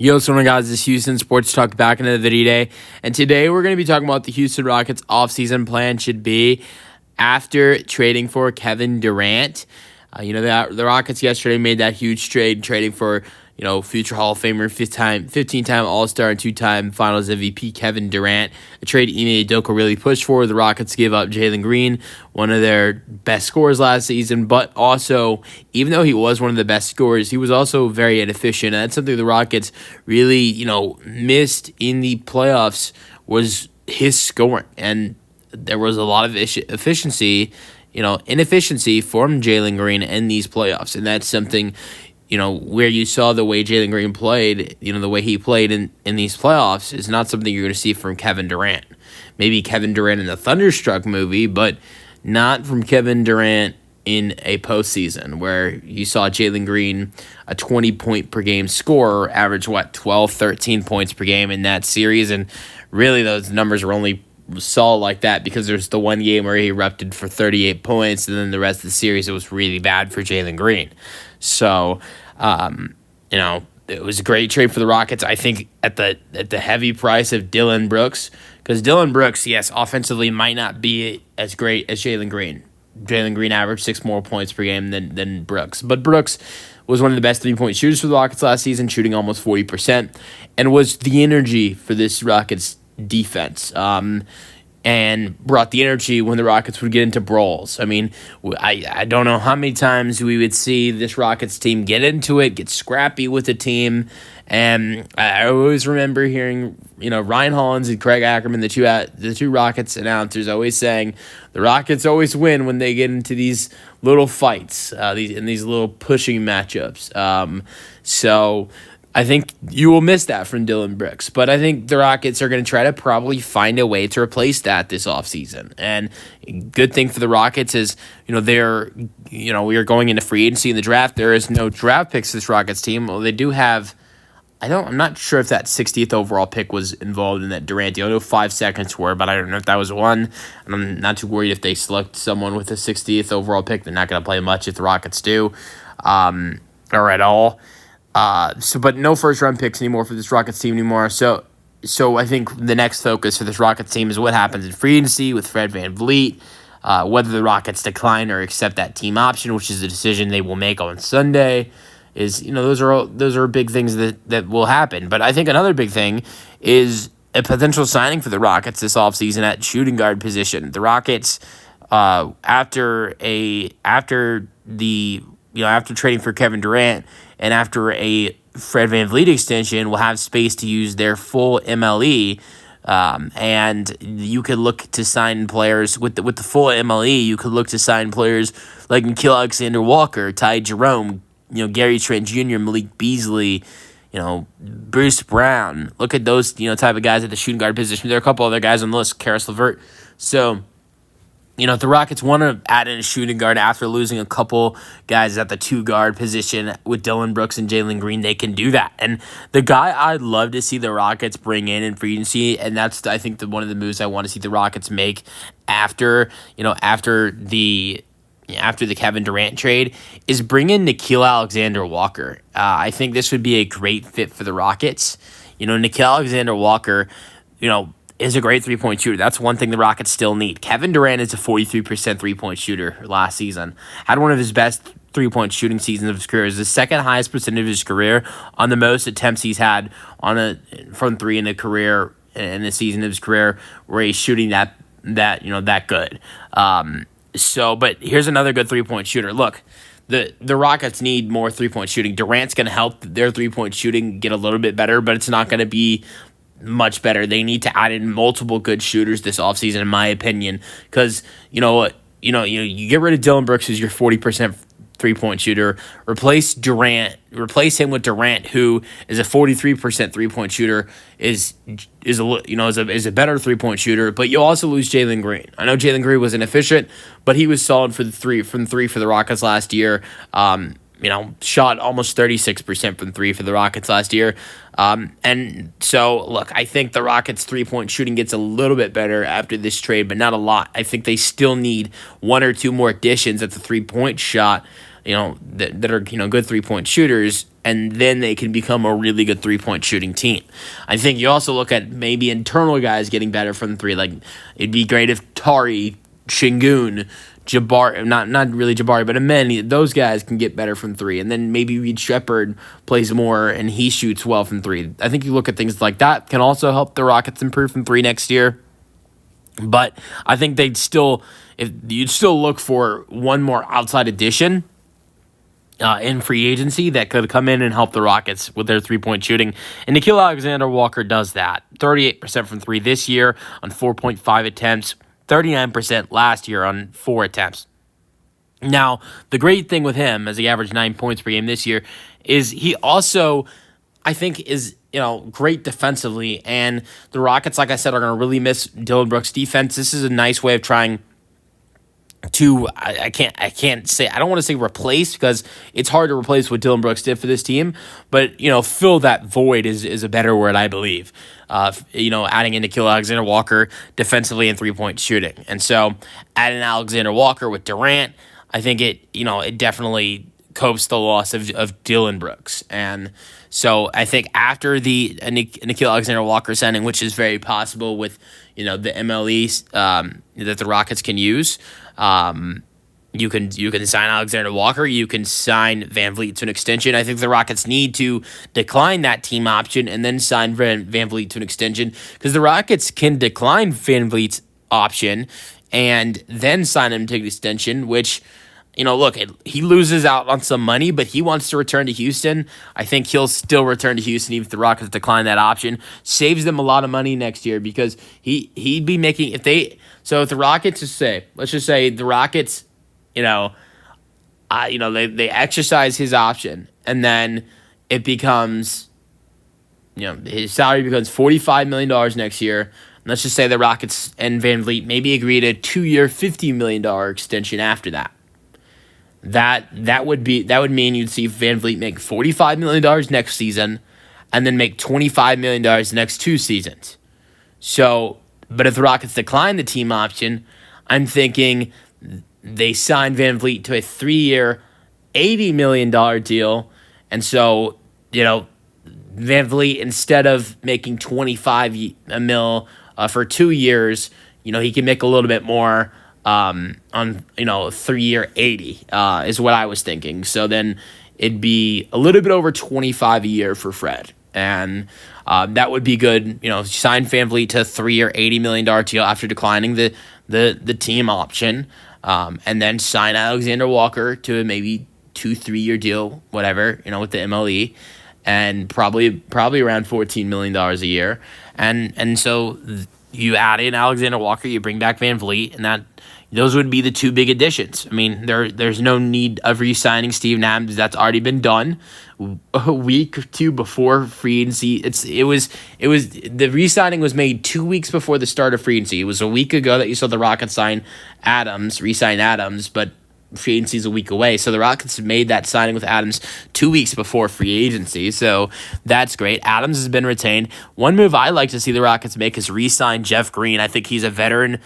Yo, what's going on, guys? This is Houston Sports Talk back into the video today. And today we're going to be talking about the Houston Rockets offseason plan should be after trading for Kevin Durant. The Rockets yesterday made that huge trade, trading for, future Hall of Famer, 15-time All-Star and 2-time Finals MVP Kevin Durant. A trade Ime Udoka really pushed for. The Rockets gave up Jalen Green, one of their best scorers last season, but also, even though he was one of the best scorers, he was also very inefficient. And that's something the Rockets really, missed in the playoffs was his scoring. And there was a lot of inefficiency from Jalen Green in these playoffs. And that's something, where you saw the way Jalen Green played, the way he played in these playoffs is not something you're going to see from Kevin Durant. Maybe Kevin Durant in the Thunderstruck movie, but not from Kevin Durant in a postseason where you saw Jalen Green, a 20-point-per-game scorer, average, 12, 13 points per game in that series. And really those numbers were only saw like that because there's the one game where he erupted for 38 points, and then the rest of the series it was really bad for Jalen Green. So, it was a great trade for the Rockets. I think at the heavy price of Dillon Brooks, because Dillon Brooks, yes, offensively might not be as great as Jalen Green. Jalen Green averaged 6 more points per game than Brooks, but Brooks was one of the best 3-point shooters for the Rockets last season, shooting almost 40%, and was the energy for this Rockets defense, and brought the energy when the Rockets would get into brawls. I mean, I don't know how many times we would see this Rockets team get into it, get scrappy with the team, and I always remember hearing, Ryan Hollins and Craig Ackerman, the two Rockets announcers, always saying the Rockets always win when they get into these little fights, these little pushing matchups. So I think you will miss that from Dillon Brooks, but I think the Rockets are going to try to probably find a way to replace that this offseason. And good thing for the Rockets is, we are going into free agency in the draft. There is no draft picks for this Rockets team. Well, they do have, I'm not sure if that 60th overall pick was involved in that Durant deal. I know 5 seconds were, but I don't know if that was one. And I'm not too worried if they select someone with a 60th overall pick. They're not going to play much if the Rockets do, or at all. But no first-round picks anymore for this Rockets team anymore. So I think the next focus for this Rockets team is what happens in free agency with Fred VanVleet, whether the Rockets decline or accept that team option, which is a decision they will make on Sunday. Those are big things that will happen. But I think another big thing is a potential signing for the Rockets this offseason at shooting guard position. The Rockets, after trading for Kevin Durant and after a Fred VanVleet extension, will have space to use their full MLE, and you could look to sign players with the full MLE. You could look to sign players like Nickeil Alexander-Walker, Ty Jerome, Gary Trent Jr., Malik Beasley, Bruce Brown. Look at those type of guys at the shooting guard position. There are a couple other guys on the list, Karis LeVert. So, if the Rockets want to add in a shooting guard after losing a couple guys at the 2-guard position with Dillon Brooks and Jalen Green, they can do that. And the guy I'd love to see the Rockets bring in free agency, and that's, I think, one of the moves I want to see the Rockets make after the Kevin Durant trade, is bring in Nickeil Alexander-Walker. I think this would be a great fit for the Rockets. Nickeil Alexander-Walker, is a great 3-point shooter. That's one thing the Rockets still need. Kevin Durant is a 43% 3-point shooter last season. Had one of his best 3-point shooting seasons of his career. Is the second highest percentage of his career on the most attempts he's had from 3 in a career, in the season of his career, where he's shooting that good. But here's another good 3-point shooter. Look, the Rockets need more 3-point shooting. Durant's going to help their 3-point shooting get a little bit better, but it's not going to be much better. They need to add in multiple good shooters this offseason, in my opinion, because you get rid of Dillon Brooks, who's your 40% 3-point shooter. Replace him with Durant, who is a 43% 3-point shooter, is a better 3-point shooter. But you also lose Jalen Green. I know Jalen Green was inefficient, but he was solid from three for the Rockets last year. Shot almost 36% from 3 for the Rockets last year. And so, look, I think the Rockets' 3-point shooting gets a little bit better after this trade, but not a lot. I think they still need 1 or 2 more additions at the 3-point shot, that are, good 3-point shooters and then they can become a really good three-point shooting team. I think you also look at maybe internal guys getting better from the three. Like, it'd be great if Tari, Shingun, Jabari, not really Jabari, but Ameni, those guys can get better from three. And then maybe Reed Shepherd plays more and he shoots well from three. I think you look at things like that can also help the Rockets improve from three next year. But I think you'd still look for one more outside addition in free agency that could come in and help the Rockets with their three-point shooting. And Nickeil Alexander-Walker does that. 38% from three this year on 4.5 attempts, 39% last year on 4 attempts. Now, the great thing with him, as he averaged 9 points per game this year, is he also, I think, is great defensively. And the Rockets, like I said, are going to really miss Dillon Brooks' defense. This is a nice way of trying to I can't say, I don't want to say replace, because it's hard to replace what Dillon Brooks did for this team, but fill that void is a better word, I believe. Adding in Nickeil Alexander-Walker defensively and 3-point shooting. And so adding Alexander-Walker with Durant, I think it definitely copes the loss of Dillon Brooks. And so I think after the Nickeil Alexander-Walker signing, which is very possible with the MLE that the Rockets can use, you can sign Alexander Walker. You can sign Van Vliet to an extension. I think the Rockets need to decline that team option and then sign Van Vliet to an extension, because the Rockets can decline Van Vliet's option and then sign him to an extension, which, look, he loses out on some money, but he wants to return to Houston. I think he'll still return to Houston even if the Rockets decline that option. Saves them a lot of money next year, because he'd be making, if the Rockets let's just say the Rockets, they exercise his option, and then it becomes, his salary becomes $45 million next year. And let's just say the Rockets and Van Vliet maybe agree to a 2-year, $50 million extension after that. That would mean you'd see Van Vliet make $45 million next season, and then make $25 million the next 2 seasons. So, but if the Rockets decline the team option, I'm thinking they sign Van Vliet to a 3-year, $80 million deal, and so Van Vliet, instead of making $25 million for 2 years, he can make a little bit more. On 3-year 80 is what I was thinking. So then it'd be a little bit over 25 a year for Fred, and that would be good. Sign Van Vliet to a 3-year $80 million deal after declining the team option, and then sign Alexander Walker to a maybe 2-3-year deal, whatever, with the MLE, and probably around $14 million a year, and so you add in Alexander Walker, you bring back Van Vliet, and those would be the 2 big additions. I mean, there's no need of re-signing Steven Adams. That's already been done a week or 2 before free agency. It was the re-signing was made 2 weeks before the start of free agency. It was a week ago that you saw the Rockets re-sign Adams, but free agency is a week away. So the Rockets made that signing with Adams 2 weeks before free agency. So that's great. Adams has been retained. One move I like to see the Rockets make is re-sign Jeff Green. I think he's a veteran,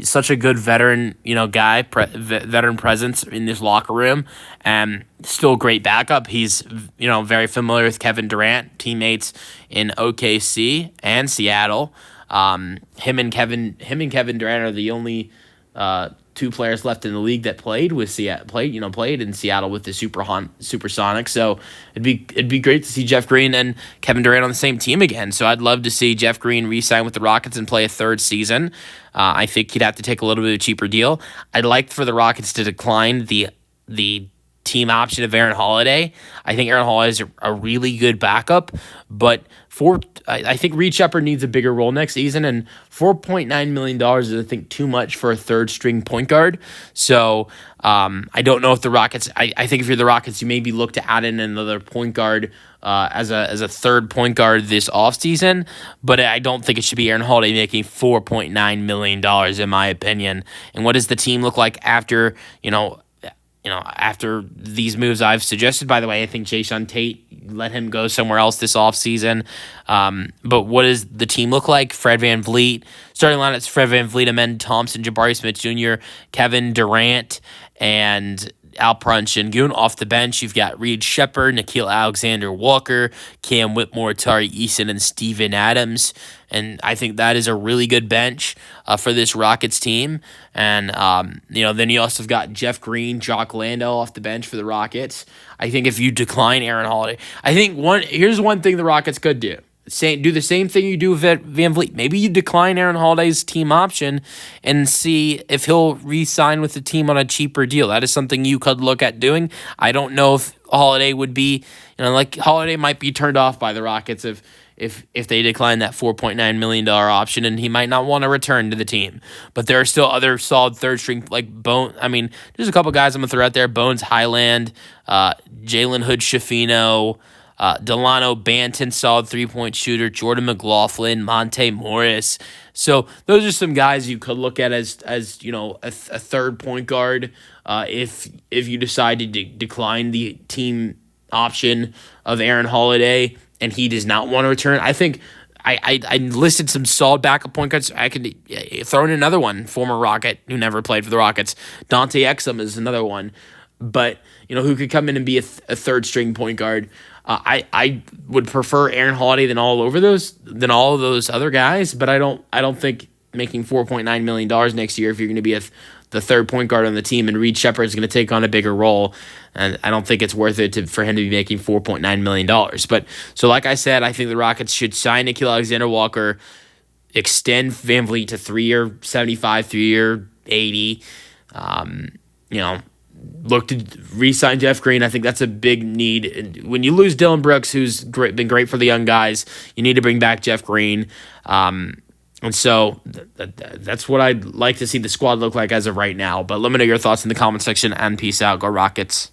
such a good veteran, guy, veteran presence in this locker room, and still great backup. He's, very familiar with Kevin Durant, teammates in OKC and Seattle. Him and Kevin Durant are the only 2 players left in the league that played in Seattle with the Supersonics. So it'd be great to see Jeff Green and Kevin Durant on the same team again. So I'd love to see Jeff Green re-sign with the Rockets and play a 3rd season. I think he'd have to take a little bit of a cheaper deal. I'd like for the Rockets to decline the team option of Aaron Holiday. I think Aaron Holiday is a really good backup, but I think Reed Shepherd needs a bigger role next season, and $4.9 million is, I think, too much for a 3rd-string point guard. So I don't know if the Rockets. I think if you're the Rockets, you maybe look to add in another point guard as a 3rd point guard this offseason, but I don't think it should be Aaron Holiday making $4.9 million, in my opinion. And what does the team look like after after these moves I've suggested? By the way, I think Jason Tate, let him go somewhere else this offseason. But what does the team look like? Fred Van Vliet. Starting line, it's Fred Van Vliet, Amen Thompson, Jabari Smith Jr., Kevin Durant, and Alperen Şengün. Off the bench, you've got Reed Shepherd, Nickeil Alexander-Walker, Cam Whitmore, Tari Eason, and Steven Adams. And I think that is a really good bench for this Rockets team. And, then you also have got Jeff Green, Jock Landale off the bench for the Rockets. I think if you decline Aaron Holiday, here's one thing the Rockets could do. Do the same thing you do with Van Vliet. Maybe you decline Aaron Holiday's team option and see if he'll re-sign with the team on a cheaper deal. That is something you could look at doing. I don't know if Holiday would be, Holiday might be turned off by the Rockets if they decline that $4.9 million option, and he might not want to return to the team. But there are still other solid third string, like Bone. There's a couple guys I'm going to throw out there. Bones Highland, Jalen Hood-Schifino, Delano Banton, solid three-point shooter, Jordan McLaughlin, Monte Morris. So those are some guys you could look at as a third point guard if you decide to decline the team option of Aaron Holiday and he does not want to return. I think I listed some solid backup point guards. I could throw in another one, former Rocket who never played for the Rockets. Dante Exum is another one, but who could come in and be a third string point guard. I would prefer Aaron Holiday than all of those other guys, but I don't think making $4.9 million next year if you're going to be the third point guard on the team and Reed Shepherd is going to take on a bigger role, and I don't think it's worth it for him to be making $4.9 million. But so like I said, I think the Rockets should sign Nickeil Alexander-Walker, extend Van Vliet to 3-year 75, 3-year 80. Look to re-sign Jeff Green. I think that's a big need. When you lose Dylan Brooks, who's been great for the young guys, you need to bring back Jeff Green. And so that's what I'd like to see the squad look like as of right now. But let me know your thoughts in the comment section, and peace out. Go Rockets.